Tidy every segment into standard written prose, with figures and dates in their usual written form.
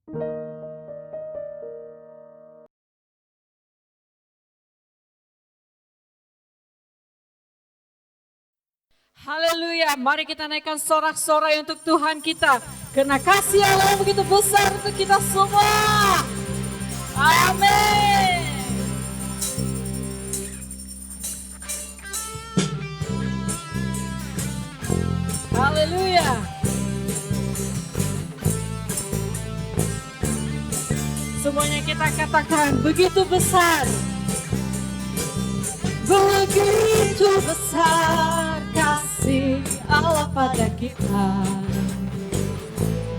Haleluya, mari kita naikkan sorak-sorai untuk Tuhan kita. Karena kasih Allah yang begitu besar untuk kita semua. Amin. Haleluya. Semuanya kita katakan, begitu besar. Begitu besar kasih Allah pada kita.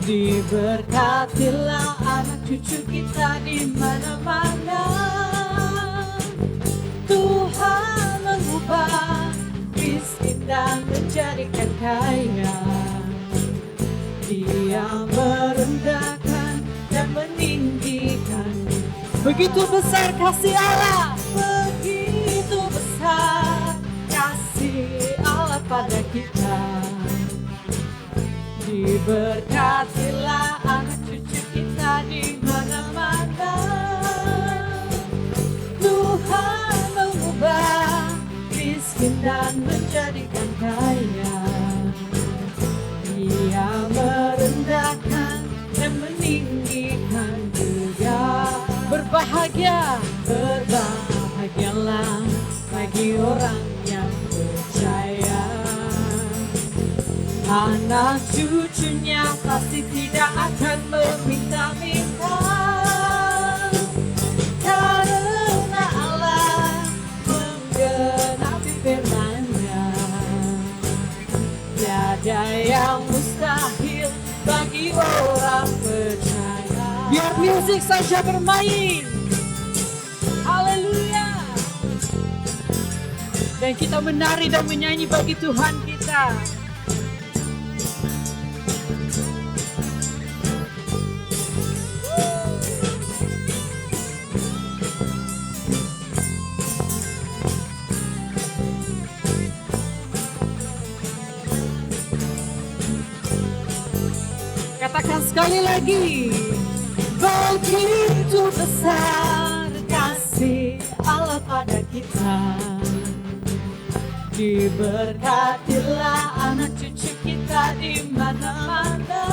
Diberkatilah anak cucu kita di mana-mana. Tuhan mengubah miskin dan menjadikan kaya. Dia merendahkan dan meninggikan. Begitu besar kasih Allah. Begitu besar kasih Allah pada kita. Diberkatilah anak cucu kita di mana-mana. Tuhan mengubah miskin dan menjadikan kaya. Dia merendahkan dan meninggikan juga. Berbahagia, berbahagialah bagi orang yang percaya. Anak cucunya pasti tidak akan meminta-minta. Karena Allah menggenapi firman-Nya. Tiada yang mustahil bagi orang percaya. Biar musik saja bermain. Haleluya. Dan kita menari dan menyanyi bagi Tuhan kita. Katakan sekali lagi. Begitu besar kasih Allah pada kita. Diberkatilah anak cucu kita di mana-mana.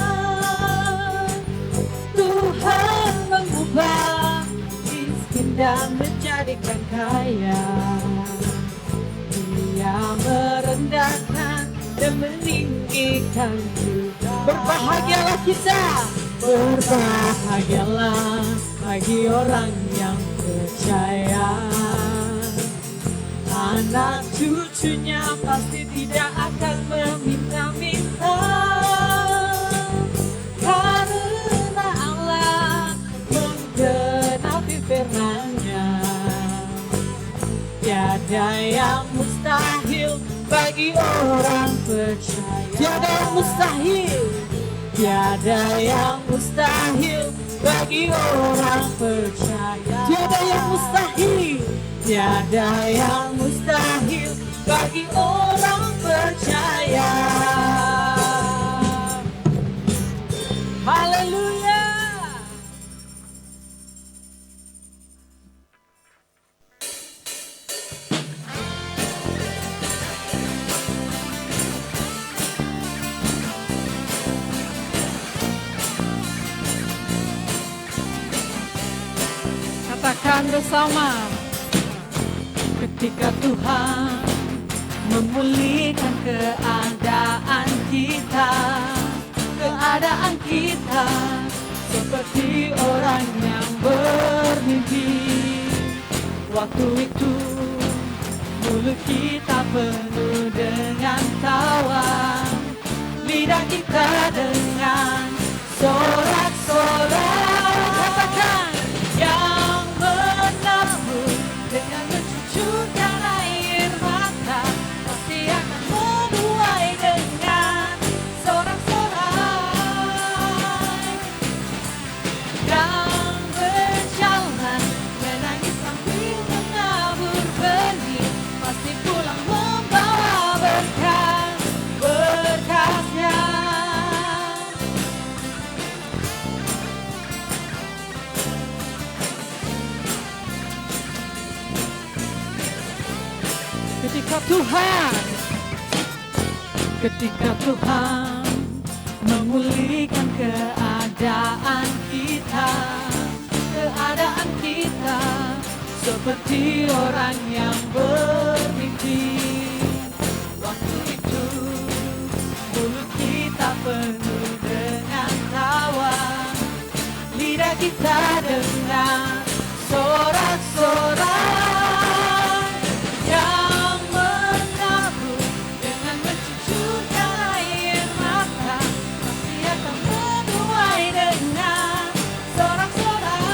Tuhan mengubah miskin dan menjadikan kaya. Dia merendahkan dan meninggikan juga. Berbahagialah kita. Berbahagialah bagi orang yang percaya. Anak cucunya pasti tidak akan meminta-minta. Karena Allah menggenapi firman-Nya. Tiada yang mustahil bagi orang percaya. Tiada yang mustahil. Tiada yang mustahil bagi orang percaya. Tiada yang mustahil. Tiada yang mustahil bagi orang percaya. Haleluya. Katakan bersama. Ketika Tuhan memulihkan keadaan kita seperti orang yang bermimpi. Waktu itu mulut kita penuh dengan tawa, lidah kita dengan sorak-sorak. Katakan yang menabur dengan mencucurkan air mata pasti akan menuai dengan sorak-sorai. Yang berjalan menangis sambil menabur benih pasti pulang membawa berkat-berkatnya. Ketika Tuhan memulihkan keadaan kita seperti orang yang bermimpi. Waktu itu mulut kita penuh dengan tawa, lidah kita dengar sorak-sorak yang menabur dengan mencucurkan air mata, pasti akan menuai dengan sorak-sorak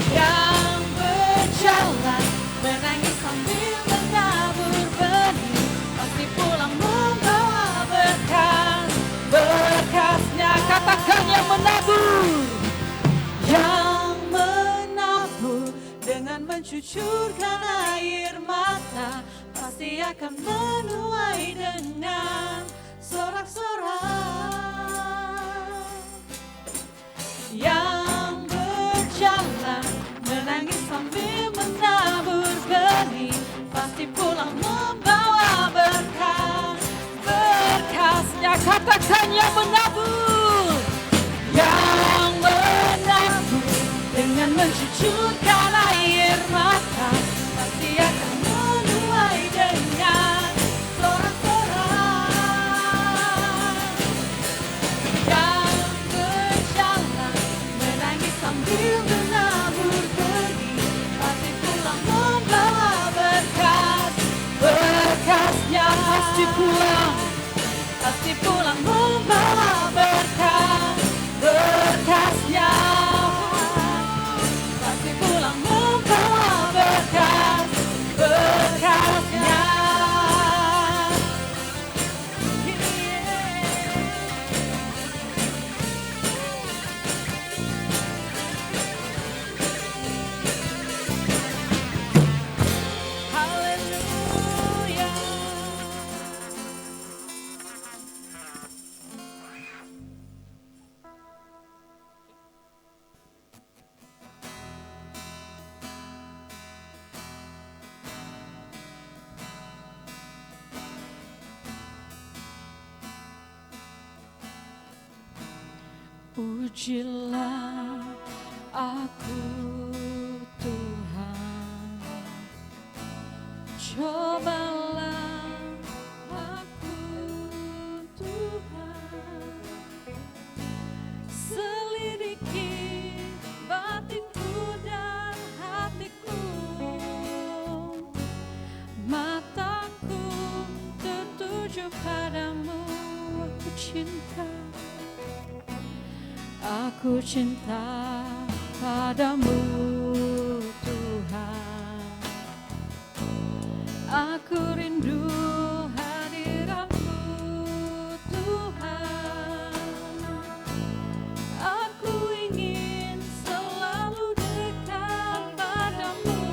yang berjalan menangis sambil menabur benih, pasti pulang membawa berkasnya. Katakan yang menabur dengan mencucurkan air mata, pasti akan menuai dengan sorak-sorak yang berjalan menangis sambil menabur benih, pasti pulang membawa berkasnya. Katakan yang menabur dengan mencucurkan air mata, pasti akan menuai dengan sorak-sorak yang berjalan menangis sambil menabur benih, pasti pulang membawa berkasnya. Pasti pulang membawa berkasnya. Pulang membawa berkasnya. Haleluya. Pujilah aku Tuhan, cobalah aku Tuhan, selidiki batinku dan hatiku, mataku tertuju padamu, aku cinta. Aku cinta padamu Tuhan, aku rindu hadiratmu Tuhan, aku ingin selalu dekat padamu,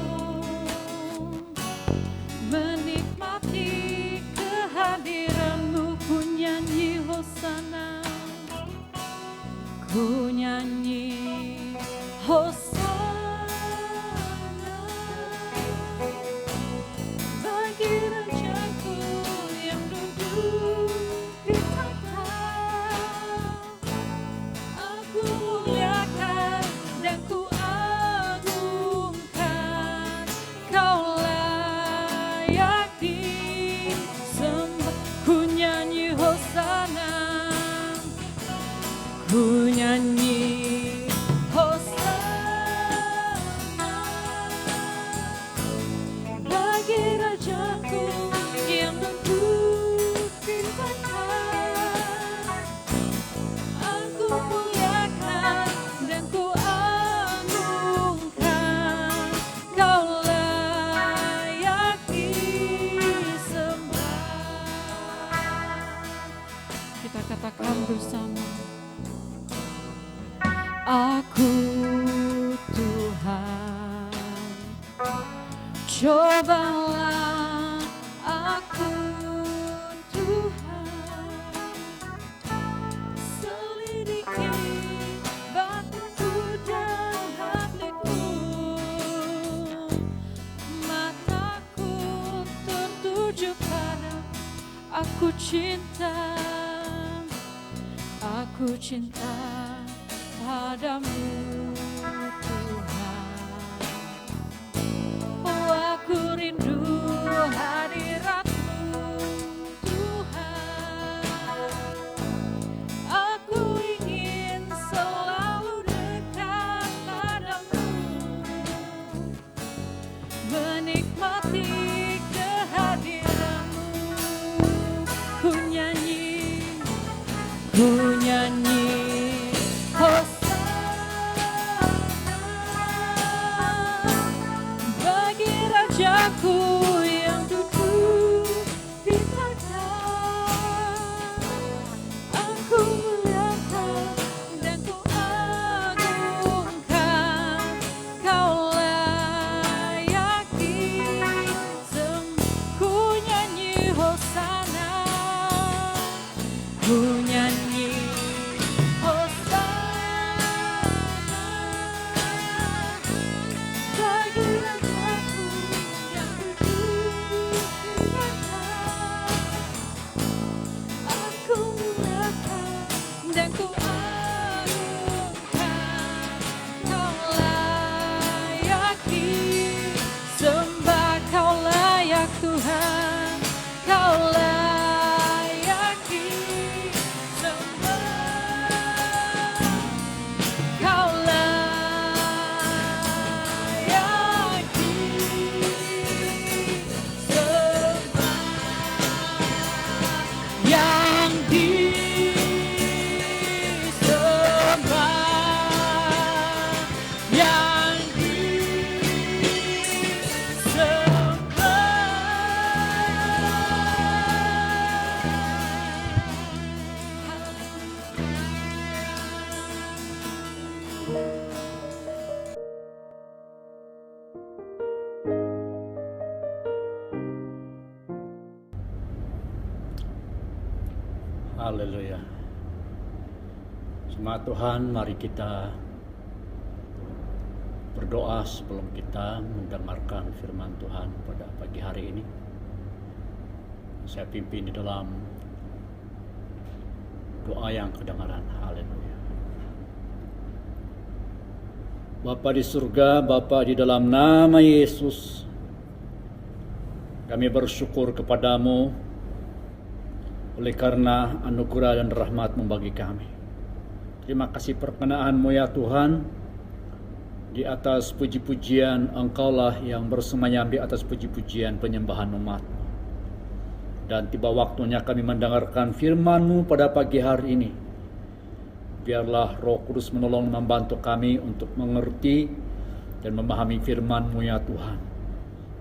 menikmati kehadiranmu. Ku nyanyi hosana, ku nyanyi hosana bagi Rajaku yang duduk di tahta. Aku muliakan dan ku agungkan, Kau layak disembah. Ku nyanyi hosana, ku nyanyi hosana bagi Rajaku yang duduk di tahta. Aku muliakan dan ku agungkan, Kau layak disembah. Kita katakan bersama, aku Tuhan, cobalah aku Tuhan, selidiki batinku dan hatiku, Aku cinta padamu Tuhan. Oh, aku rindu hadirat-Mu Tuhan. Aku ingin selalu dekat padamu, menikmati kehadiran-Mu. Ku nyanyi Hosana bagi Rajaku yang duduk di padang. Aku muliakan dan ku agungkan, Kau layak ku nyanyi Hosana, ku nyanyi dan ku agungkan, Kau layak disembah, Kau layak Tuhan, Kau layak disembah, Kau layak disembah. Yang Haleluya. Jemaat Tuhan, mari kita berdoa sebelum kita mendengarkan firman Tuhan pada pagi hari ini. Saya pimpin di dalam doa yang kedengaran. Haleluya. Bapa di surga, Bapa di dalam nama Yesus, kami bersyukur kepadamu oleh karena anugerah dan rahmat-Mu bagi kami. Terima kasih perkenan-Mu ya Tuhan. Di atas puji-pujian Engkaulah yang bersemayam di atas puji-pujian penyembahan umat-Mu. Dan tiba waktunya kami mendengarkan firman-Mu pada pagi hari ini. Biarlah Roh Kudus menolong membantu kami untuk mengerti dan memahami firman-Mu ya Tuhan.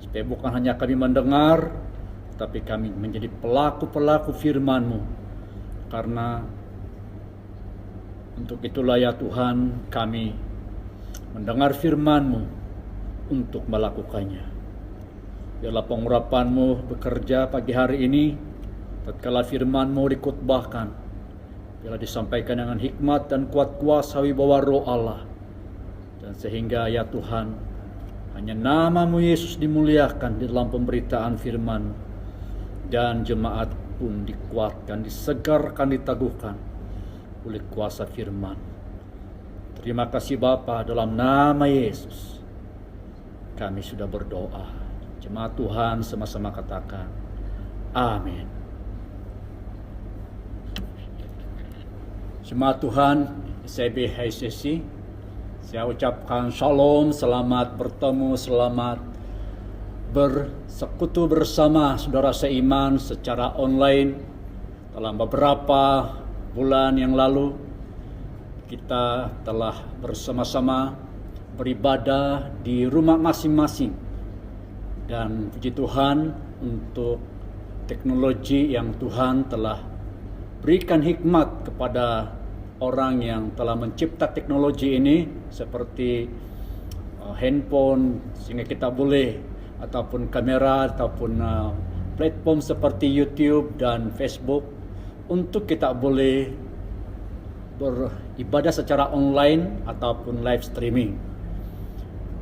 Supaya bukan hanya kami mendengar, tapi kami menjadi pelaku-pelaku firman-Mu. Karena untuk itulah ya Tuhan, kami mendengar firman-Mu untuk melakukannya. Biarlah pengurapan-Mu bekerja pagi hari ini, tatkala firman-Mu dikhotbahkan. Biarlah disampaikan dengan hikmat dan kuat kuasa wibawa Roh Allah. Dan sehingga ya Tuhan, hanya nama-Mu Yesus dimuliakan di dalam pemberitaan firman-Mu. Dan jemaat pun dikuatkan, disegarkan, diteguhkan oleh kuasa firman. Terima kasih Bapa, dalam nama Yesus kami sudah berdoa. Jemaat Tuhan sama-sama katakan amin. Jemaat Tuhan SIB HSCC, saya ucapkan shalom, selamat bertemu, selamat bersekutu bersama saudara seiman secara online. Dalam beberapa bulan yang lalu kita telah bersama-sama beribadah di rumah masing-masing, dan puji Tuhan untuk teknologi yang Tuhan telah berikan hikmat kepada orang yang telah mencipta teknologi ini, seperti handphone, sehingga kita boleh, ataupun kamera, ataupun platform seperti YouTube dan Facebook, untuk kita boleh beribadah secara online ataupun live streaming.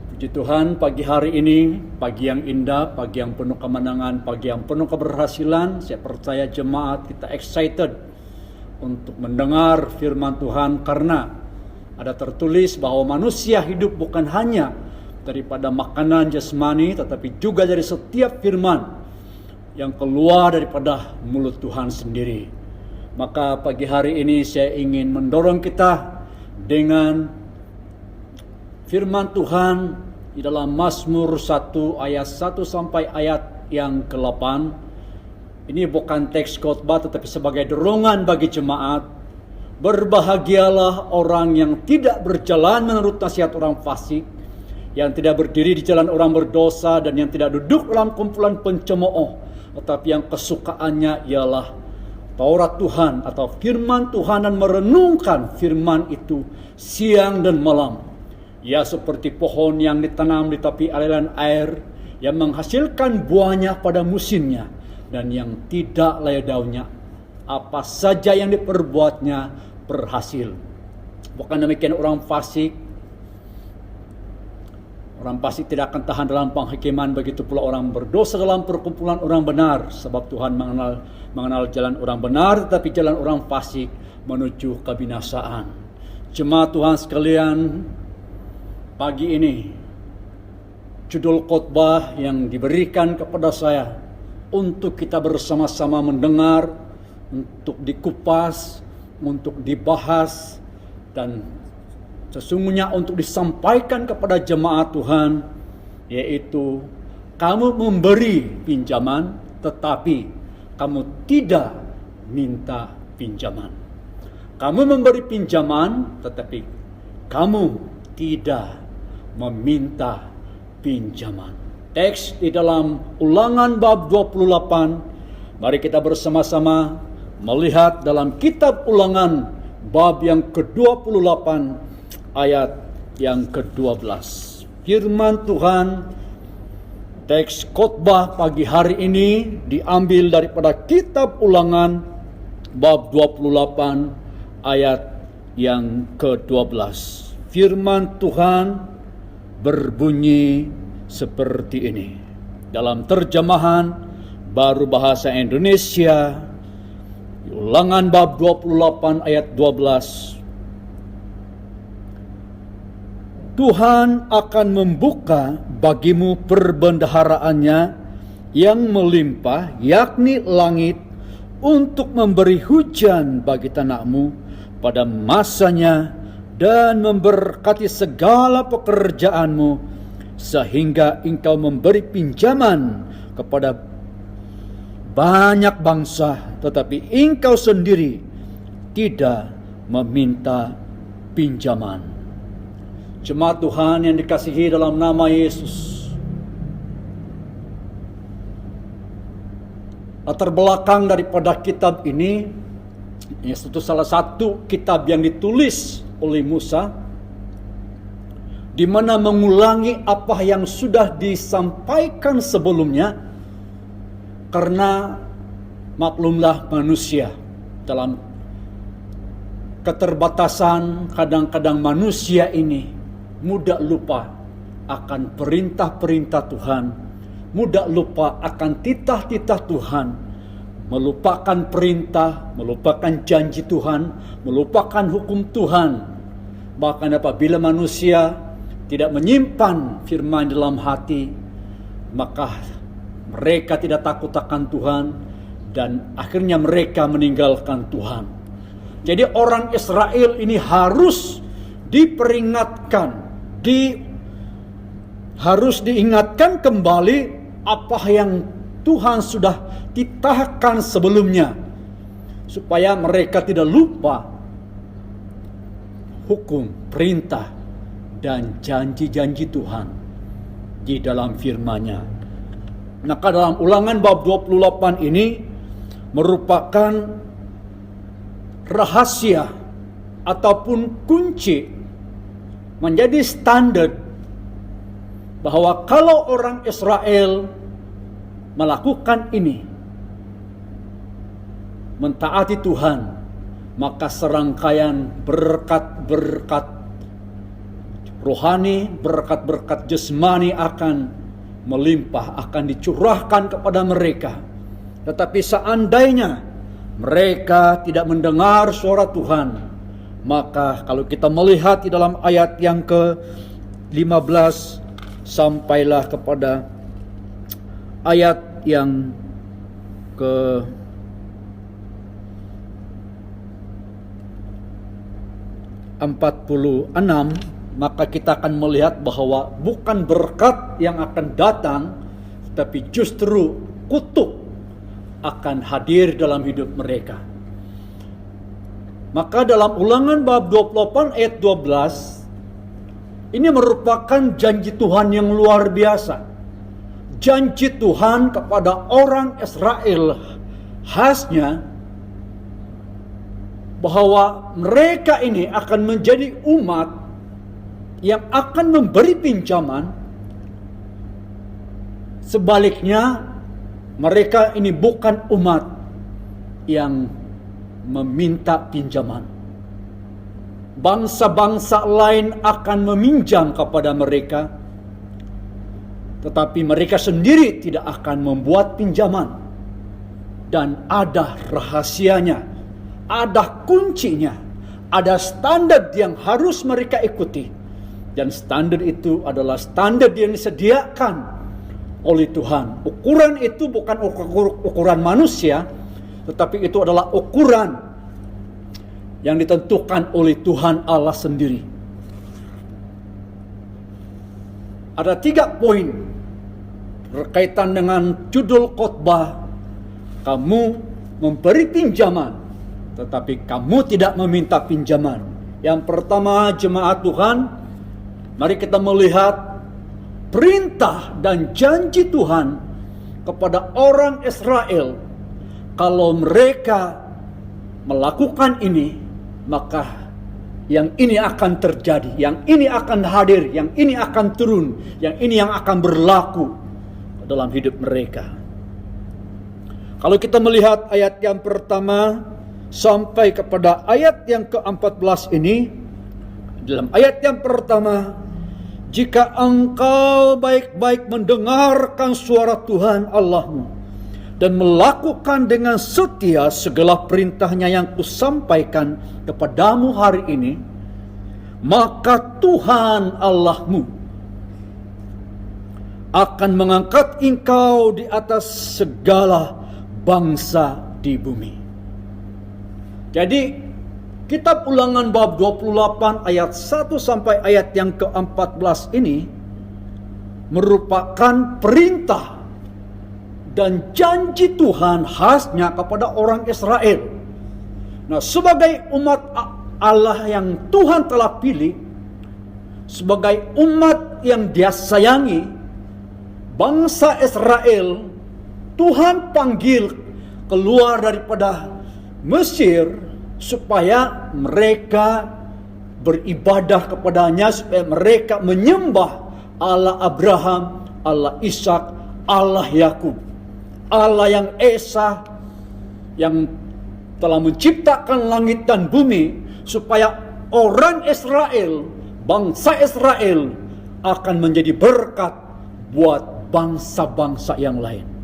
Puji Tuhan, pagi hari ini pagi yang indah, pagi yang penuh kemenangan, pagi yang penuh keberhasilan. Saya percaya jemaat kita excited untuk mendengar firman Tuhan, karena ada tertulis bahwa manusia hidup bukan hanya daripada makanan jasmani, tetapi juga dari setiap firman yang keluar daripada mulut Tuhan sendiri. Maka pagi hari ini saya ingin mendorong kita dengan firman Tuhan di dalam Mazmur 1 ayat 1 sampai ayat yang ke-8. Ini bukan teks khotbah tetapi sebagai dorongan bagi jemaat. Berbahagialah orang yang tidak berjalan menurut nasihat orang fasik, yang tidak berdiri di jalan orang berdosa, dan yang tidak duduk dalam kumpulan pencemooh, tetapi yang kesukaannya ialah Taurat Tuhan atau firman Tuhan, dan merenungkan firman itu siang dan malam. Ia seperti pohon yang ditanam di tepi aliran air, yang menghasilkan buahnya pada musimnya, dan yang tidak layu daunnya. Apa saja yang diperbuatnya berhasil. Bukan demikian orang fasik. Orang fasik tidak akan tahan dalam penghakiman, begitu pula orang berdosa dalam perkumpulan orang benar. Sebab Tuhan mengenal jalan orang benar, tetapi jalan orang fasik menuju kebinasaan. Jemaat Tuhan sekalian, pagi ini judul khotbah yang diberikan kepada saya untuk kita bersama-sama mendengar, untuk dikupas, untuk dibahas, dan sesungguhnya untuk disampaikan kepada jemaat Tuhan, yaitu kamu memberi pinjaman tetapi kamu tidak minta pinjaman. Kamu memberi pinjaman tetapi kamu tidak meminta pinjaman. Teks di dalam Ulangan bab 28. Mari kita bersama-sama melihat dalam kitab Ulangan bab yang ke-28 ayat yang ke-12. Firman Tuhan, teks khotbah pagi hari ini diambil daripada kitab Ulangan bab 28 ayat yang ke-12. Firman Tuhan berbunyi seperti ini. Dalam terjemahan Baru Bahasa Indonesia, Ulangan bab 28 ayat 12. Tuhan akan membuka bagimu perbendaharaannya yang melimpah, yakni langit, untuk memberi hujan bagi tanahmu pada masanya, dan memberkati segala pekerjaanmu, sehingga engkau memberi pinjaman kepada banyak bangsa, tetapi engkau sendiri tidak meminta pinjaman. Jemaat Tuhan yang dikasihi dalam nama Yesus, latar belakang daripada kitab ini, yaitu salah satu kitab yang ditulis oleh Musa, di mana mengulangi apa yang sudah disampaikan sebelumnya, karena maklumlah manusia dalam keterbatasan, kadang-kadang manusia ini mudah lupa akan perintah-perintah Tuhan, mudah lupa akan titah-titah Tuhan, melupakan perintah, melupakan janji Tuhan, melupakan hukum Tuhan. Bahkan apabila manusia tidak menyimpan firman dalam hati, maka mereka tidak takut akan Tuhan, dan akhirnya mereka meninggalkan Tuhan. Jadi orang Israel ini harus diperingatkan, harus diingatkan kembali apa yang Tuhan sudah titahkan sebelumnya, supaya mereka tidak lupa hukum, perintah, dan janji-janji Tuhan di dalam firman-Nya. Maka dalam Ulangan bab 28 ini merupakan rahasia ataupun kunci, menjadi standar bahwa kalau orang Israel melakukan ini, mentaati Tuhan, maka serangkaian berkat-berkat rohani, berkat-berkat jasmani akan melimpah, akan dicurahkan kepada mereka. Tetapi seandainya mereka tidak mendengar suara Tuhan. Maka kalau kita melihat di dalam ayat yang ke-15 sampailah kepada ayat yang ke-46, maka kita akan melihat bahwa bukan berkat yang akan datang, tapi justru kutuk akan hadir dalam hidup mereka. Maka dalam Ulangan bab 28 ayat 12, ini merupakan janji Tuhan yang luar biasa. Janji Tuhan kepada orang Israel khasnya bahwa mereka ini akan menjadi umat yang akan memberi pinjaman. Sebaliknya, mereka ini bukan umat yang meminta pinjaman. Bangsa-bangsa lain akan meminjam kepada mereka, tetapi mereka sendiri tidak akan membuat pinjaman. Dan ada rahasianya, ada kuncinya, ada standar yang harus mereka ikuti. Dan standar itu adalah standar yang disediakan oleh Tuhan. Ukuran itu bukan ukuran manusia, tetapi itu adalah ukuran yang ditentukan oleh Tuhan Allah sendiri. Ada 3 poin berkaitan dengan judul khotbah, kamu memberi pinjaman, tetapi kamu tidak meminta pinjaman. Yang pertama, jemaat Tuhan, mari kita melihat perintah dan janji Tuhan kepada orang Israel. Kalau mereka melakukan ini, maka yang ini akan terjadi, yang ini akan hadir, yang ini akan turun, yang ini yang akan berlaku dalam hidup mereka. Kalau kita melihat ayat yang pertama sampai kepada ayat yang ke-14 ini, dalam ayat yang pertama, jika engkau baik-baik mendengarkan suara Tuhan Allahmu dan melakukan dengan setia segala perintahnya yang kusampaikan kepadamu hari ini, maka Tuhan Allahmu akan mengangkat engkau di atas segala bangsa di bumi. Jadi kitab Ulangan bab 28 ayat 1 sampai ayat yang ke-14 ini merupakan perintah dan janji Tuhan khasnya kepada orang Israel. Nah, sebagai umat Allah yang Tuhan telah pilih, sebagai umat yang Dia sayangi, bangsa Israel Tuhan panggil keluar daripada Mesir supaya mereka beribadah kepadanya, supaya mereka menyembah Allah Abraham, Allah Ishak, Allah Yakub, Allah yang Esa, yang telah menciptakan langit dan bumi, supaya orang Israel, bangsa Israel akan menjadi berkat buat bangsa-bangsa yang lain.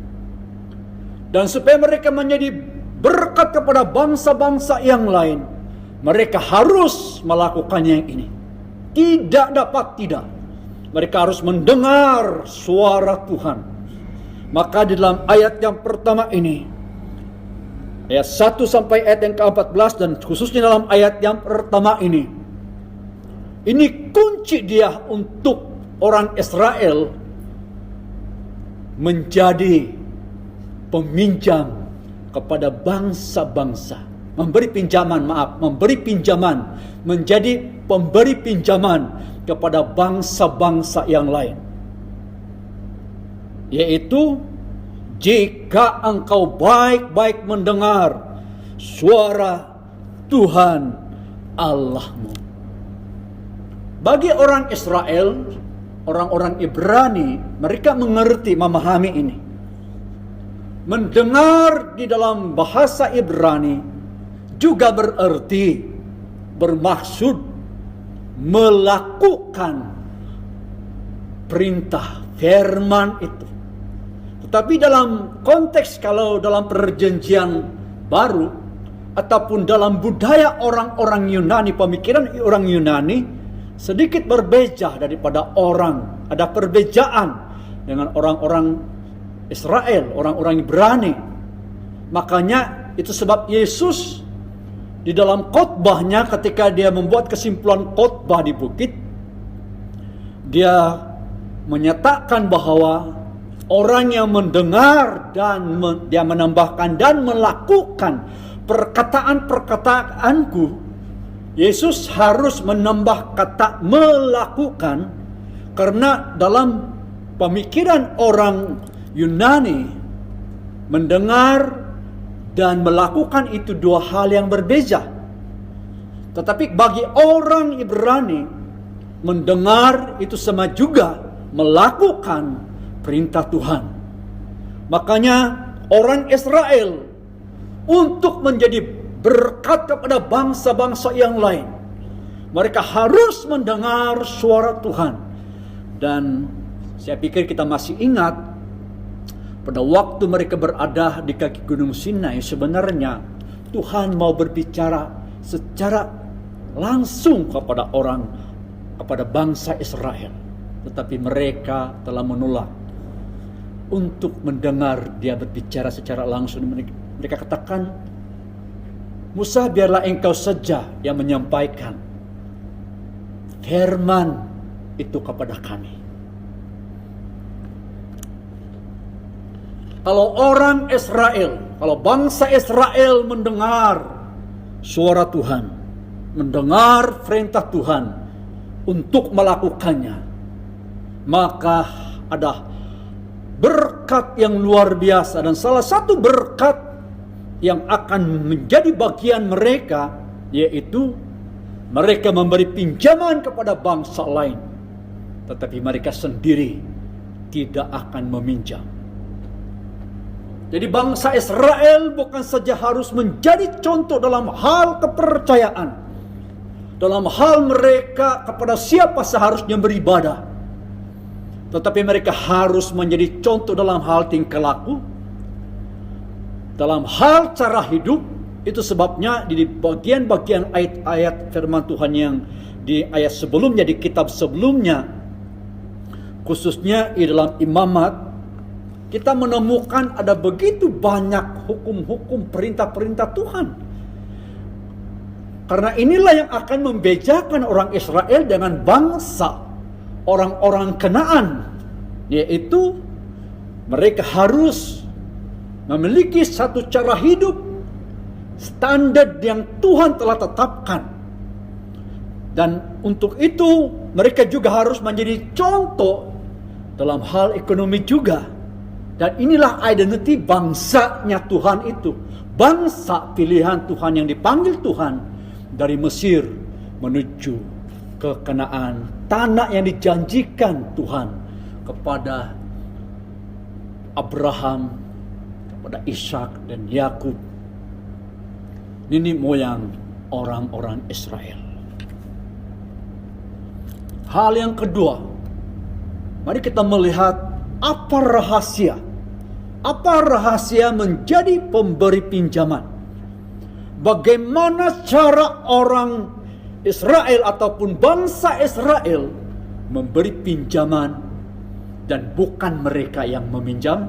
Dan supaya mereka menjadi berkat kepada bangsa-bangsa yang lain, mereka harus melakukannya yang ini. Tidak dapat tidak. Mereka harus mendengar suara Tuhan. Maka di dalam ayat yang pertama ini, ayat 1 sampai ayat yang ke-14, dan khususnya dalam ayat yang pertama ini kunci dia untuk orang Israel menjadi peminjam kepada bangsa-bangsa, memberi pinjaman, menjadi pemberi pinjaman kepada bangsa-bangsa yang lain. Yaitu, jika engkau baik-baik mendengar suara Tuhan Allahmu. Bagi orang Israel, orang-orang Ibrani, mereka mengerti, memahami ini. Mendengar di dalam bahasa Ibrani juga bermaksud melakukan perintah firman itu. Tetapi dalam konteks, kalau dalam perjanjian baru, ataupun dalam budaya orang-orang Yunani, pemikiran orang Yunani sedikit berbeda daripada ada perbedaan dengan orang-orang Israel, orang-orang Ibrani. Makanya itu sebab Yesus di dalam khotbahnya ketika dia membuat kesimpulan khotbah di bukit, dia menyatakan bahwa orang yang mendengar dan dia menambahkan dan melakukan perkataan-perkataanku, Yesus harus menambah kata melakukan, karena dalam pemikiran orang Yunani mendengar dan melakukan itu dua hal yang berbeda. Tetapi bagi orang Ibrani, mendengar itu sama juga melakukan perintah Tuhan. Makanya orang Israel untuk menjadi berkat kepada bangsa-bangsa yang lain, mereka harus mendengar suara Tuhan. Dan saya pikir kita masih ingat pada waktu mereka berada di kaki Gunung Sinai, sebenarnya Tuhan mau berbicara secara langsung kepada bangsa Israel. Tetapi mereka telah menolak untuk mendengar dia berbicara secara langsung. Mereka katakan, Musa, biarlah engkau saja yang menyampaikan firman itu kepada kami. Kalau orang Israel, kalau bangsa Israel mendengar suara Tuhan, mendengar perintah Tuhan untuk melakukannya, maka ada berkat yang luar biasa. Dan salah satu berkat yang akan menjadi bagian mereka, yaitu mereka memberi pinjaman kepada bangsa lain, tetapi mereka sendiri tidak akan meminjam. Jadi bangsa Israel bukan saja harus menjadi contoh dalam hal kepercayaan, dalam hal mereka kepada siapa seharusnya beribadah, tetapi mereka harus menjadi contoh dalam hal tingkah laku, dalam hal cara hidup. Itu sebabnya di bagian-bagian ayat-ayat firman Tuhan yang di ayat sebelumnya, di kitab sebelumnya, khususnya di dalam Imamat, kita menemukan ada begitu banyak hukum-hukum, perintah-perintah Tuhan. Karena inilah yang akan membedakan orang Israel dengan bangsa orang-orang Kanaan, yaitu mereka harus memiliki satu cara hidup, standar yang Tuhan telah tetapkan. Dan untuk itu mereka juga harus menjadi contoh dalam hal ekonomi juga. Dan inilah identiti bangsanya Tuhan itu. Bangsa pilihan Tuhan yang dipanggil Tuhan dari Mesir menuju ke Kanaan, tanah yang dijanjikan Tuhan kepada Abraham, kepada Ishak dan Yakub, nenek moyang orang-orang Israel. Hal yang kedua, mari kita melihat apa rahasia menjadi pemberi pinjaman. Bagaimana cara orang Israel ataupun bangsa Israel memberi pinjaman dan bukan mereka yang meminjam.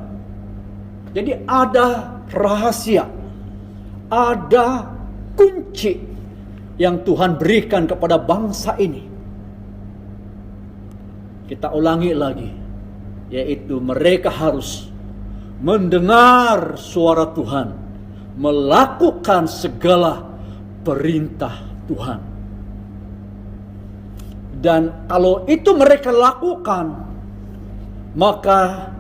Jadi ada rahasia, ada kunci yang Tuhan berikan kepada bangsa ini. Kita ulangi lagi, yaitu mereka harus mendengar suara Tuhan, melakukan segala perintah Tuhan. Dan kalau itu mereka lakukan, maka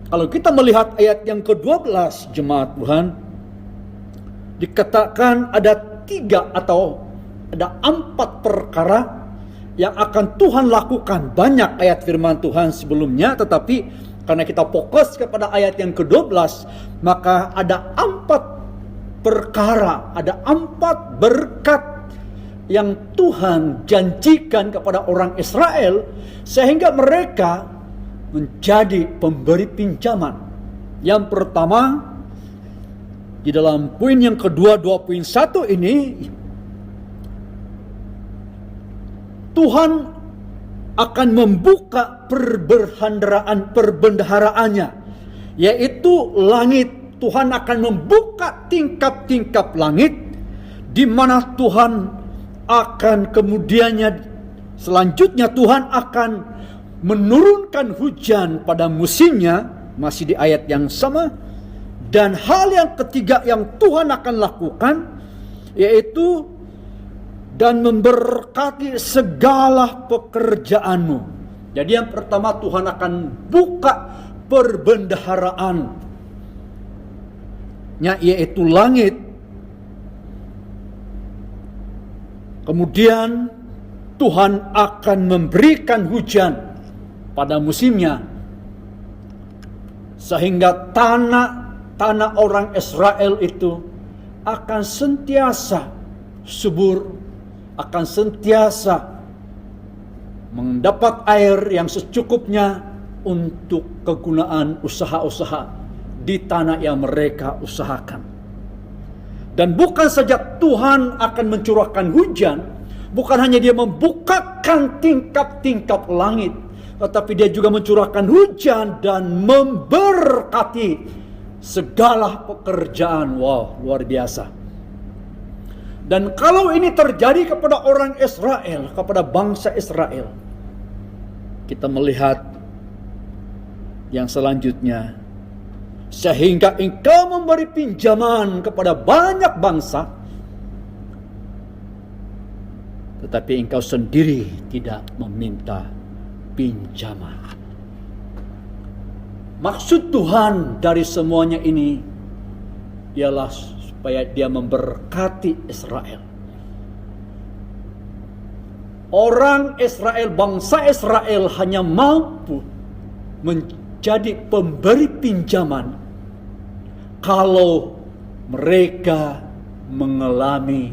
kalau kita melihat ayat yang ke-12 jemaat Tuhan, dikatakan ada 3 atau ada 4 perkara yang akan Tuhan lakukan. Banyak ayat firman Tuhan sebelumnya, tetapi karena kita fokus kepada ayat yang ke-12, maka ada 4 perkara, ada 4 berkat yang Tuhan janjikan kepada orang Israel, sehingga mereka menjadi pemberi pinjaman. Yang pertama, di dalam poin yang kedua 2.1 ini, Tuhan akan membuka perbendaharaannya, yaitu langit. Tuhan akan membuka tingkap-tingkap langit, di mana Tuhan akan selanjutnya Tuhan akan menurunkan hujan pada musimnya, masih di ayat yang sama. Dan hal yang ketiga yang Tuhan akan lakukan, yaitu dan memberkati segala pekerjaanmu. Jadi yang pertama, Tuhan akan buka perbendaharaan, yaitu langit. Kemudian Tuhan akan memberikan hujan pada musimnya, sehingga tanah orang Israel itu akan sentiasa subur, akan sentiasa mendapat air yang secukupnya untuk kegunaan usaha-usaha di tanah yang mereka usahakan. Dan bukan saja Tuhan akan mencurahkan hujan, bukan hanya Dia membukakan tingkap-tingkap langit, tetapi Dia juga mencurahkan hujan dan memberkati segala pekerjaan. Wow, luar biasa. Dan kalau ini terjadi kepada orang Israel, kepada bangsa Israel, kita melihat yang selanjutnya, sehingga engkau memberi pinjaman kepada banyak bangsa, tetapi engkau sendiri tidak meminta pinjaman. Maksud Tuhan dari semuanya ini ialah supaya Dia memberkati Israel. Orang Israel, bangsa Israel hanya mampu menjadi pemberi pinjaman kalau mereka mengalami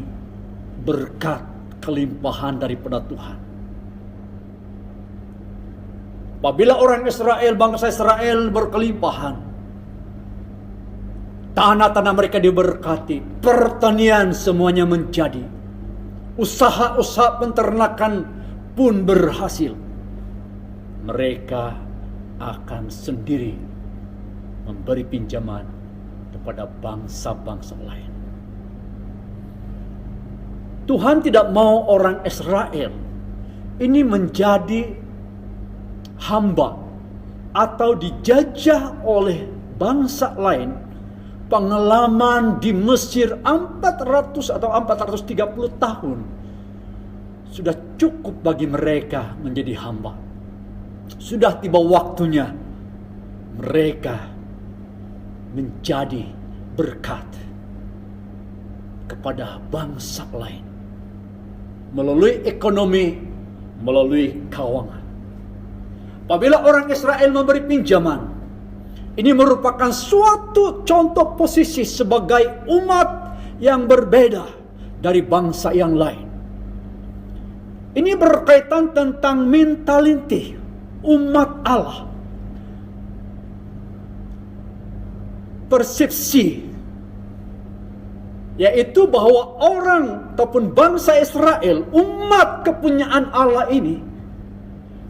berkat kelimpahan daripada Tuhan. Apabila orang Israel, bangsa Israel berkelimpahan, tanah-tanah mereka diberkati, pertanian semuanya menjadi, usaha-usaha peternakan pun berhasil, mereka akan sendiri memberi pinjaman kepada bangsa-bangsa lain. Tuhan tidak mau orang Israel ini menjadi hamba atau dijajah oleh bangsa lain. Pengalaman di Mesir 400 atau 430 tahun sudah cukup bagi mereka menjadi hamba. Sudah tiba waktunya mereka menjadi berkat kepada bangsa lain melalui ekonomi, melalui keuangan. Apabila orang Israel memberi pinjaman, ini merupakan suatu contoh posisi sebagai umat yang berbeda dari bangsa yang lain. Ini berkaitan tentang mentaliti umat Allah. Persepsi, yaitu bahwa orang ataupun bangsa Israel, umat kepunyaan Allah ini,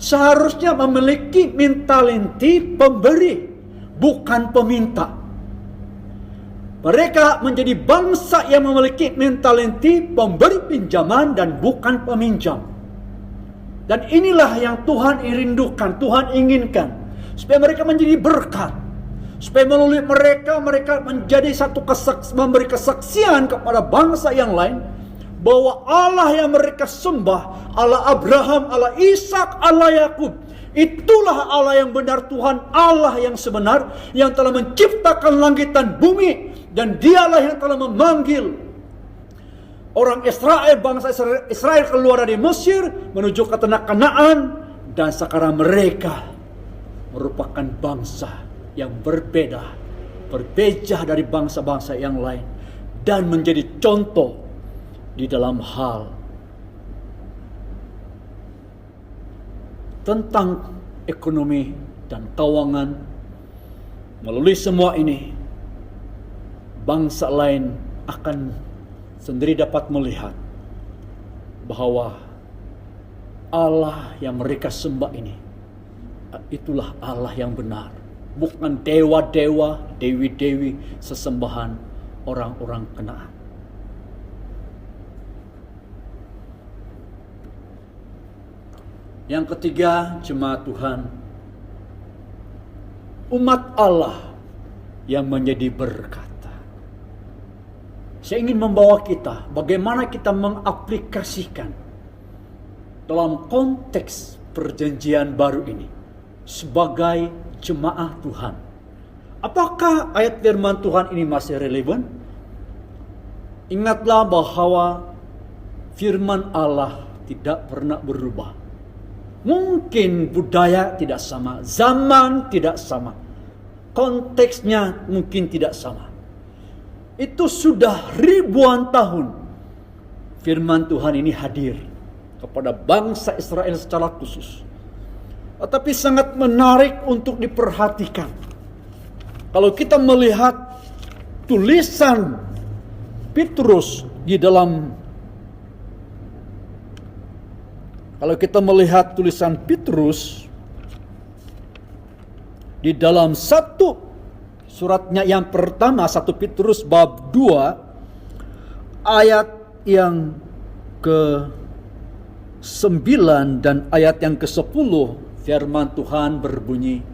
seharusnya memiliki mentaliti pemberi, bukan peminta. Mereka menjadi bangsa yang memiliki mentaliti pemberi pinjaman dan bukan peminjam. Dan inilah yang Tuhan rindukan, Tuhan inginkan, supaya mereka menjadi berkat, supaya melalui mereka menjadi satu memberi kesaksian kepada bangsa yang lain bahwa Allah yang mereka sembah, Allah Abraham, Allah Ishak, Allah Yakub, itulah Allah yang benar, Tuhan Allah yang sebenar, yang telah menciptakan langit dan bumi, dan Dialah yang telah memanggil orang Israel, bangsa Israel keluar dari Mesir menuju ke tanah Kanaan, dan sekarang mereka merupakan bangsa yang berbeda dari bangsa-bangsa yang lain, dan menjadi contoh di dalam hal tentang ekonomi dan keuangan. Melalui semua ini, bangsa lain akan sendiri dapat melihat bahwa Allah yang mereka sembah ini, itulah Allah yang benar, bukan dewa-dewa, dewi-dewi sesembahan orang-orang Kanaan. Yang ketiga, jemaat Tuhan, umat Allah yang menjadi berkat. Saya ingin membawa kita bagaimana kita mengaplikasikan dalam konteks perjanjian baru ini sebagai jemaah Tuhan. Apakah ayat firman Tuhan ini masih relevan? Ingatlah bahwa firman Allah tidak pernah berubah. Mungkin budaya tidak sama, zaman tidak sama, konteksnya mungkin tidak sama. Itu sudah ribuan tahun firman Tuhan ini hadir kepada bangsa Israel secara khusus. Tetapi sangat menarik untuk diperhatikan. Kalau kita melihat tulisan Petrus di dalam di dalam satu suratnya yang pertama, 1 Petrus bab 2 ayat yang ke-9 dan ayat yang ke-10, firman Tuhan berbunyi,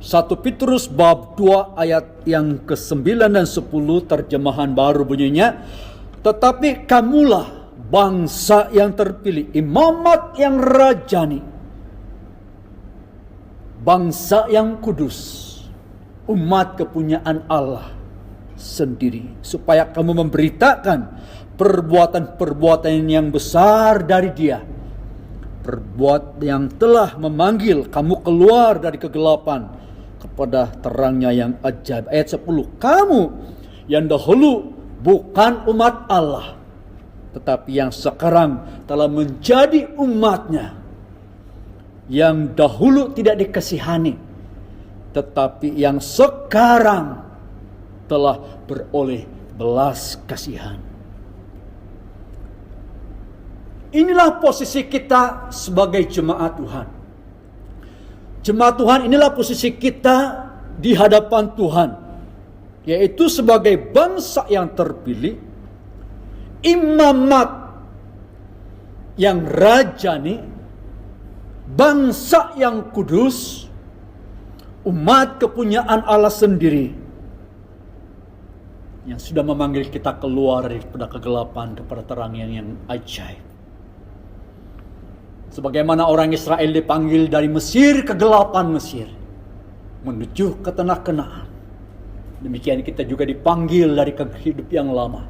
1 Petrus bab 2 ayat yang ke-9 dan 10 terjemahan baru bunyinya, tetapi kamulah bangsa yang terpilih, imamat yang rajani, bangsa yang kudus, umat kepunyaan Allah sendiri, supaya kamu memberitakan perbuatan-perbuatan yang besar dari Dia, perbuatan yang telah memanggil kamu keluar dari kegelapan kepada terangnya yang ajaib. Ayat 10, kamu yang dahulu bukan umat Allah, tetapi yang sekarang telah menjadi umatnya, yang dahulu tidak dikasihani, tetapi yang sekarang telah beroleh belas kasihan. Inilah posisi kita sebagai jemaat Tuhan. Jemaat Tuhan, inilah posisi kita di hadapan Tuhan, yaitu sebagai bangsa yang terpilih, imamat yang rajani, bangsa yang kudus, umat kepunyaan Allah sendiri, yang sudah memanggil kita keluar daripada kegelapan kepada terang yang ajaib. Sebagaimana orang Israel dipanggil dari Mesir, kegelapan Mesir, menuju ke tanah Kanaan, demikian kita juga dipanggil dari kehidupan yang lama,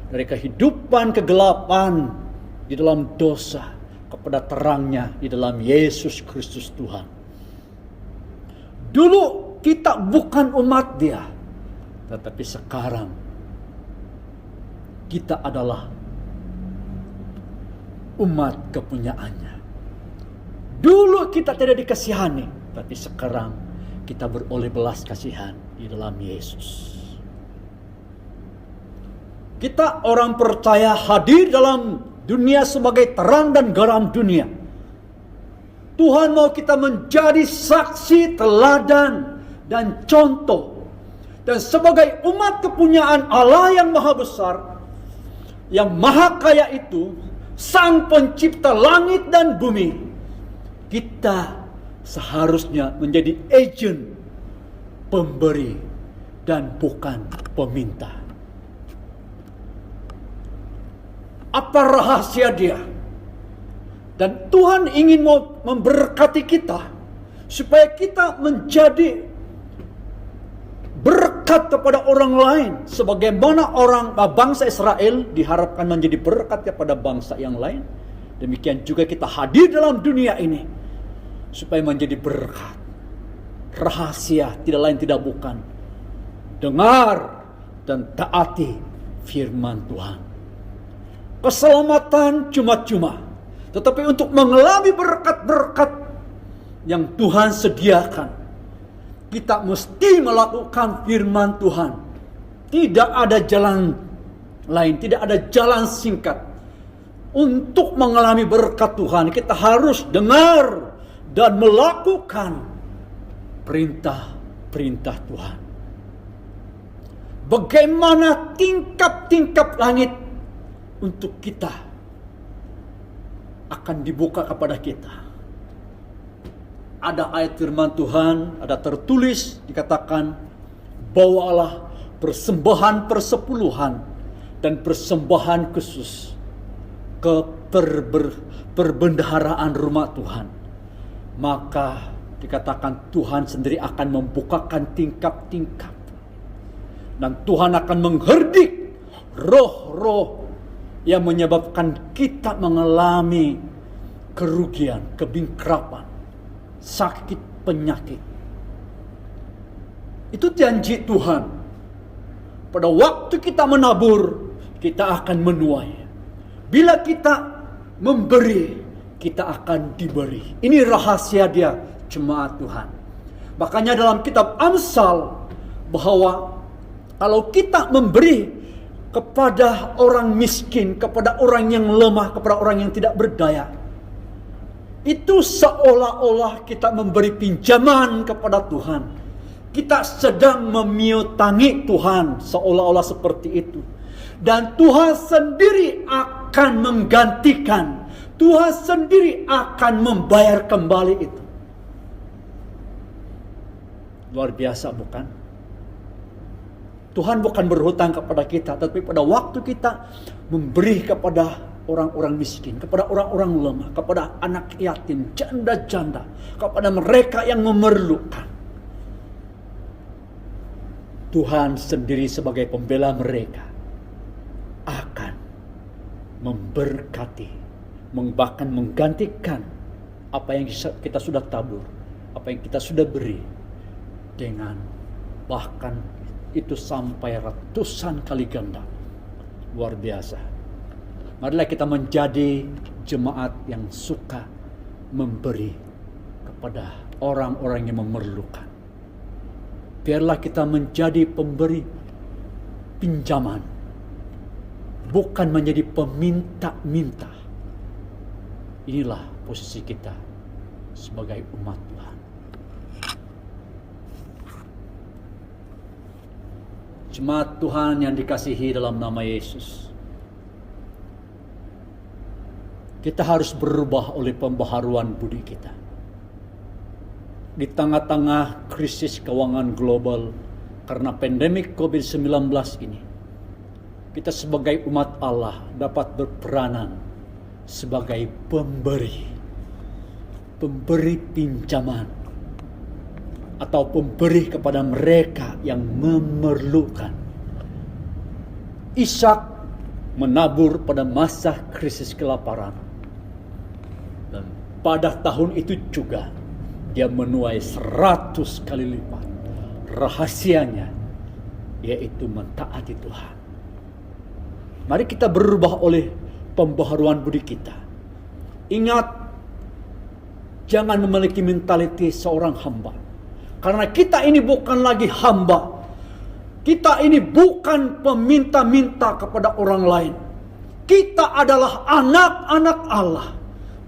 dari kehidupan kegelapan di dalam dosa kepada terangnya di dalam Yesus Kristus Tuhan. Dulu kita bukan umat Dia, tetapi sekarang kita adalah umat kepunyaannya. Dulu kita tidak dikasihani, tapi sekarang kita beroleh belas kasihan di dalam Yesus. Kita orang percaya hadir dalam dunia sebagai terang dan garam dunia. Tuhan mau kita menjadi saksi, teladan, dan contoh. Dan sebagai umat kepunyaan Allah yang maha besar, yang maha kaya itu, Sang Pencipta langit dan bumi, kita seharusnya menjadi agen pemberi dan bukan peminta. Apa rahasia Dia? Dan Tuhan ingin memberkati kita supaya kita menjadi berkat kepada orang lain, sebagaimana bangsa Israel diharapkan menjadi berkat kepada bangsa yang lain. Demikian juga kita hadir dalam dunia ini supaya menjadi berkat. Rahasia tidak lain tidak bukan dengar dan taati firman Tuhan. Keselamatan cuma-cuma, tetapi untuk mengalami berkat-berkat yang Tuhan sediakan, kita mesti melakukan firman Tuhan. Tidak ada jalan lain, tidak ada jalan singkat. Untuk mengalami berkat Tuhan, kita harus dengar dan melakukan perintah-perintah Tuhan. Bagaimana tingkap-tingkap langit untuk kita akan dibuka kepada kita. Ada ayat firman Tuhan, ada tertulis dikatakan, bawalah persembahan persepuluhan dan persembahan khusus ke perbendaharaan rumah Tuhan. Maka dikatakan Tuhan sendiri akan membukakan tingkap-tingkap. Dan Tuhan akan mengherdik roh-roh yang menyebabkan kita mengalami kerugian, kebingkrapan, sakit, penyakit. Itu janji Tuhan. Pada waktu kita menabur, kita akan menuai. Bila kita memberi, kita akan diberi. Ini rahasia dia, jemaat Tuhan. Makanya dalam kitab Amsal, bahwa kalau kita memberi kepada orang miskin, kepada orang yang lemah, kepada orang yang tidak berdaya, itu seolah-olah kita memberi pinjaman kepada Tuhan. Kita sedang memiutangi Tuhan, seolah-olah seperti itu. Dan Tuhan sendiri akan menggantikan. Tuhan sendiri akan membayar kembali itu. Luar biasa bukan? Tuhan bukan berhutang kepada kita, tapi pada waktu kita memberi kepada orang-orang miskin, kepada orang-orang lemah, kepada anak yatim, janda-janda, kepada mereka yang memerlukan. Tuhan sendiri sebagai pembela mereka akan memberkati, bahkan menggantikan apa yang kita sudah tabur, apa yang kita sudah beri, dengan bahkan itu sampai ratusan kali ganda. Luar biasa. Marilah kita menjadi jemaat yang suka memberi kepada orang-orang yang memerlukan. Biarlah kita menjadi pemberi pinjaman, bukan menjadi peminta-minta. Inilah posisi kita sebagai umat Tuhan. Jemaat Tuhan yang dikasihi dalam nama Yesus, kita harus berubah oleh pembaharuan budi kita. Di tengah-tengah krisis keuangan global karena pandemik COVID-19 ini, kita sebagai umat Allah dapat berperanan sebagai pemberi pinjaman atau pemberi kepada mereka yang memerlukan. Ishak menabur pada masa krisis kelaparan, dan pada tahun itu juga dia menuai 100 kali lipat. Rahasianya yaitu mentaati Tuhan. Mari kita berubah oleh pembaharuan budi kita. Ingat, jangan memiliki mentaliti seorang hamba. Karena kita ini bukan lagi hamba. Kita ini bukan peminta-minta kepada orang lain. Kita adalah anak-anak Allah.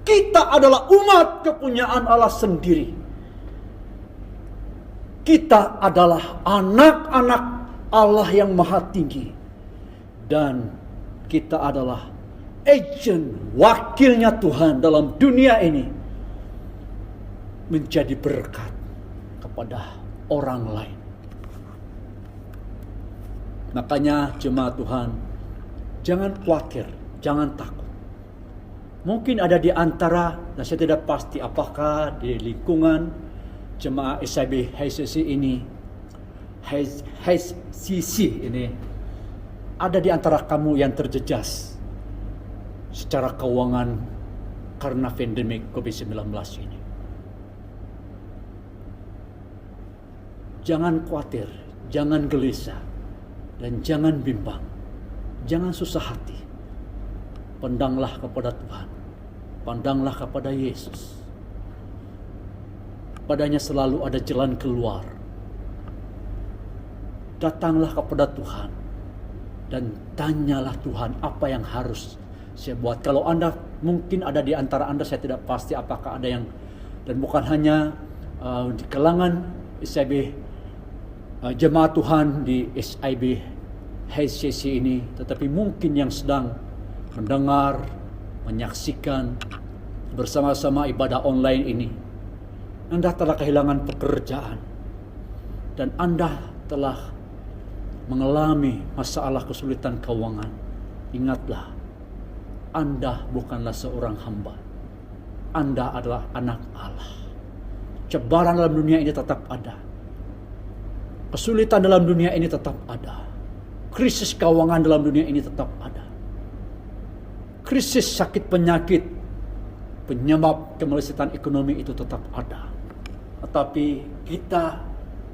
Kita adalah umat kepunyaan Allah sendiri. Kita adalah anak-anak Allah yang maha tinggi. Dan kita adalah agent, wakilnya Tuhan dalam dunia ini. Menjadi berkat kepada orang lain. Makanya jemaat Tuhan, jangan khawatir, jangan takut. Mungkin ada di antara, dan saya tidak pasti apakah di lingkungan jemaat SIB HCC ini, ada di antara kamu yang terjejas secara keuangan karena pandemik COVID-19 ini. Jangan khawatir, jangan gelisah, dan jangan bimbang. Jangan susah hati. Pandanglah kepada Tuhan. Pandanglah kepada Yesus. Padanya selalu ada jalan keluar. datanglah kepada Tuhan dan tanyalah Tuhan apa yang harus saya buat. Kalau Anda mungkin ada di antara Anda, saya tidak pasti apakah ada yang, dan bukan hanya di kalangan SIB jemaat Tuhan di SIB HCC ini, tetapi mungkin yang sedang mendengar, menyaksikan bersama-sama ibadah online ini. Anda telah kehilangan pekerjaan dan Anda telah mengalami masalah kesulitan keuangan. Ingatlah, Anda bukanlah seorang hamba. Anda adalah anak Allah. Cobaan dalam dunia ini tetap ada. Kesulitan dalam dunia ini tetap ada. Krisis keuangan dalam dunia ini tetap ada. Krisis sakit penyakit, penyebab kemelisitan ekonomi itu tetap ada. Tetapi kita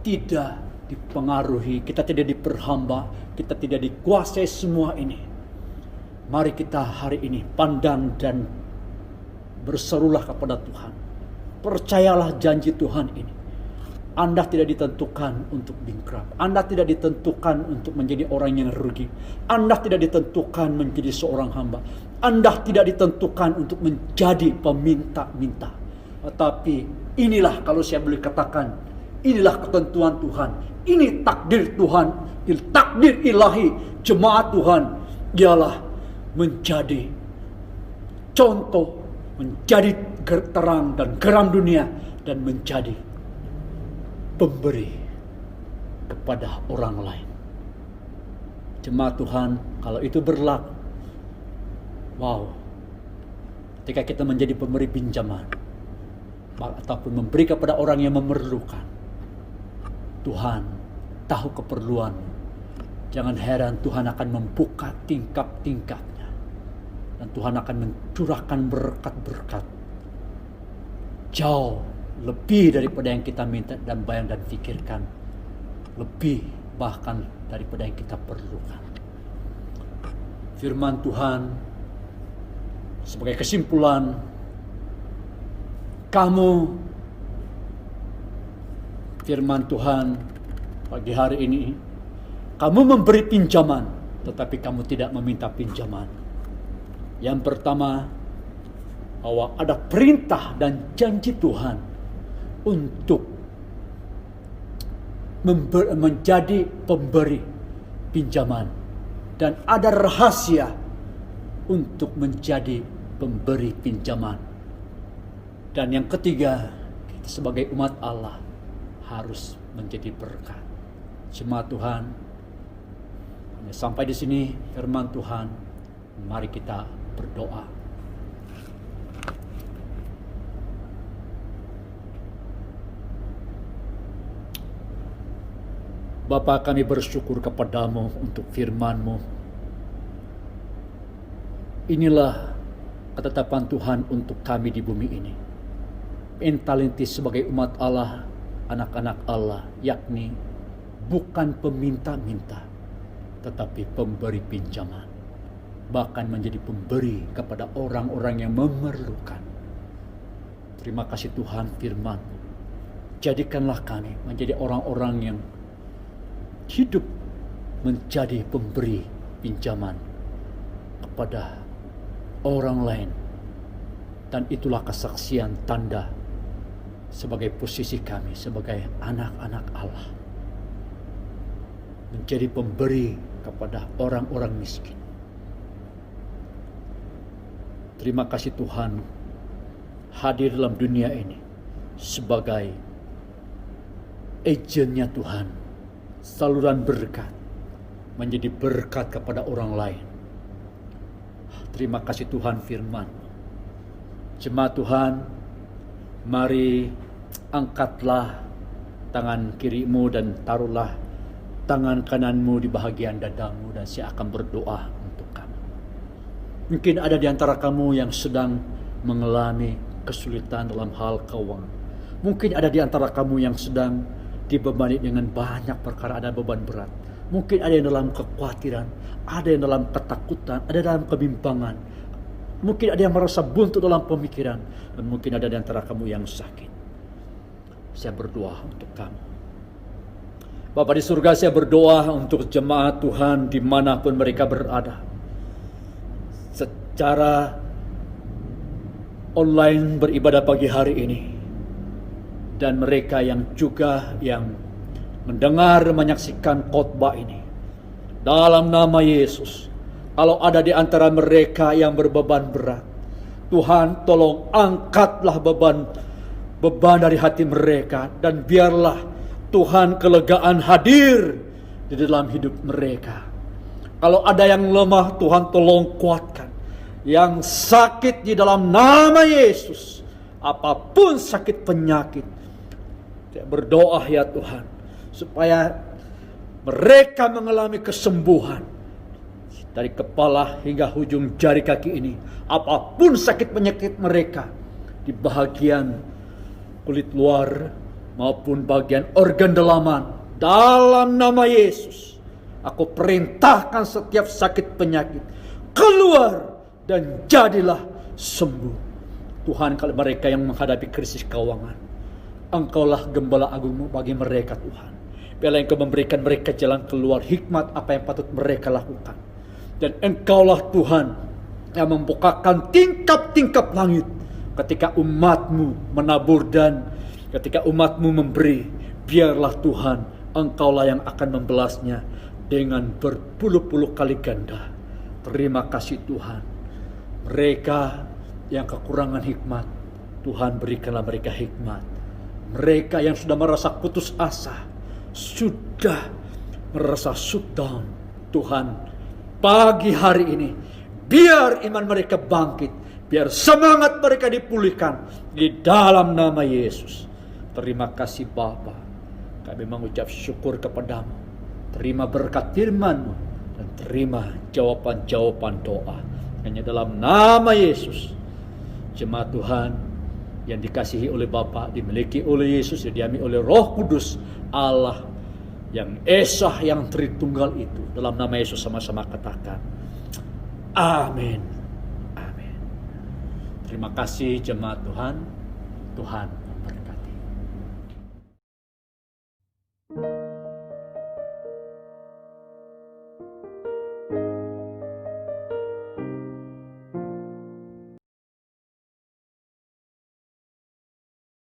tidak dipengaruhi, kita tidak diperhamba, kita tidak dikuasai semua ini. Mari kita hari ini pandang dan berserulah kepada Tuhan. Percayalah janji Tuhan ini. Anda tidak ditentukan untuk bingkrap. Anda tidak ditentukan untuk menjadi orang yang rugi. Anda tidak ditentukan menjadi seorang hamba. Anda tidak ditentukan untuk menjadi peminta-minta. Tetapi inilah, kalau saya boleh katakan, inilah ketentuan Tuhan. Ini takdir Tuhan. Takdir ilahi jemaat Tuhan ialah menjadi contoh, menjadi terang dan geram dunia, dan menjadi pemberi kepada orang lain. Jemaat Tuhan, kalau itu berlaku, wow, ketika kita menjadi pemberi pinjaman ataupun memberi kepada orang yang memerlukan, Tuhan tahu keperluan. Jangan heran Tuhan akan membuka tingkap-tingkapnya, dan Tuhan akan mencurahkan berkat-berkat jauh lebih daripada yang kita minta dan bayang dan pikirkan, lebih bahkan daripada yang kita perlukan. Firman Tuhan sebagai kesimpulan, firman Tuhan pagi hari ini, kamu memberi pinjaman, tetapi kamu tidak meminta pinjaman. Yang pertama, bahwa ada perintah dan janji Tuhan untuk menjadi pemberi pinjaman, dan ada rahasia untuk menjadi pemberi pinjaman. Dan yang ketiga, kita sebagai umat Allah harus menjadi berkat. Jemaat Tuhan, sampai di sini firman Tuhan. Mari kita berdoa. Bapa, kami bersyukur kepadamu untuk firman-Mu. Inilah ketetapan Tuhan untuk kami di bumi ini. Entalintis sebagai umat Allah, anak-anak Allah, yakni bukan peminta-minta, tetapi pemberi pinjaman. Bahkan menjadi pemberi kepada orang-orang yang memerlukan. Terima kasih Tuhan firman-Mu. Jadikanlah kami menjadi orang-orang yang hidup menjadi pemberi pinjaman kepada orang lain. Dan itulah kesaksian tanda sebagai posisi kami sebagai anak-anak Allah. Menjadi pemberi kepada orang-orang miskin. Terima kasih Tuhan hadir dalam dunia ini sebagai agennya Tuhan, saluran berkat, menjadi berkat kepada orang lain. Terima kasih Tuhan firman. Jemaat Tuhan, mari angkatlah tangan kirimu dan taruhlah tangan kananmu di bahagian dadamu, dan saya akan berdoa untuk kamu. Mungkin ada di antara kamu yang sedang mengalami kesulitan dalam hal keuangan. Mungkin ada di antara kamu yang sedang dibebani dengan banyak perkara, ada beban berat. Mungkin ada yang dalam kekhawatiran, ada yang dalam ketakutan, ada dalam kebimbangan. Mungkin ada yang merasa buntu dalam pemikiran, dan mungkin ada di antara kamu yang sakit. Saya berdoa untuk kamu. Bapa di surga, saya berdoa untuk jemaat Tuhan dimanapun mereka berada. Secara online beribadah pagi hari ini. Dan mereka yang juga yang mendengar, menyaksikan khotbah ini. Dalam nama Yesus, kalau ada di antara mereka yang berbeban berat, Tuhan tolong angkatlah beban dari hati mereka. Dan biarlah Tuhan kelegaan hadir di dalam hidup mereka. Kalau ada yang lemah, Tuhan tolong kuatkan. Yang sakit di dalam nama Yesus, apapun sakit penyakit, saya berdoa ya Tuhan, supaya mereka mengalami kesembuhan dari kepala hingga ujung jari kaki ini. Apapun sakit penyakit mereka di bagian kulit luar maupun bagian organ dalaman, dalam nama Yesus, aku perintahkan setiap sakit penyakit keluar dan jadilah sembuh. Tuhan, kalau mereka yang menghadapi krisis keuangan, Engkaulah gembala agungmu bagi mereka Tuhan. Biarlah Engkau memberikan mereka jalan keluar, hikmat apa yang patut mereka lakukan. Dan Engkaulah Tuhan yang membukakan tingkap-tingkap langit ketika umatmu menabur dan ketika umatmu memberi. Biarlah Tuhan, Engkaulah yang akan membalasnya dengan berpuluh-puluh kali ganda. Terima kasih Tuhan. Mereka yang kekurangan hikmat, Tuhan berikanlah mereka hikmat. Mereka yang sudah merasa putus asa, sudah merasa shutdown, Tuhan, pagi hari ini biar iman mereka bangkit, biar semangat mereka dipulihkan di dalam nama Yesus. Terima kasih Bapa, kami mengucap syukur kepadamu. Terima berkat firman-Mu dan terima jawaban-jawaban doa. Hanya dalam nama Yesus, jemaat Tuhan yang dikasihi oleh Bapa, dimiliki oleh Yesus, didiami oleh Roh Kudus Allah yang Esa, yang Tritunggal itu. Dalam nama Yesus sama-sama katakan amin. Amin. Terima kasih jemaat Tuhan. Tuhan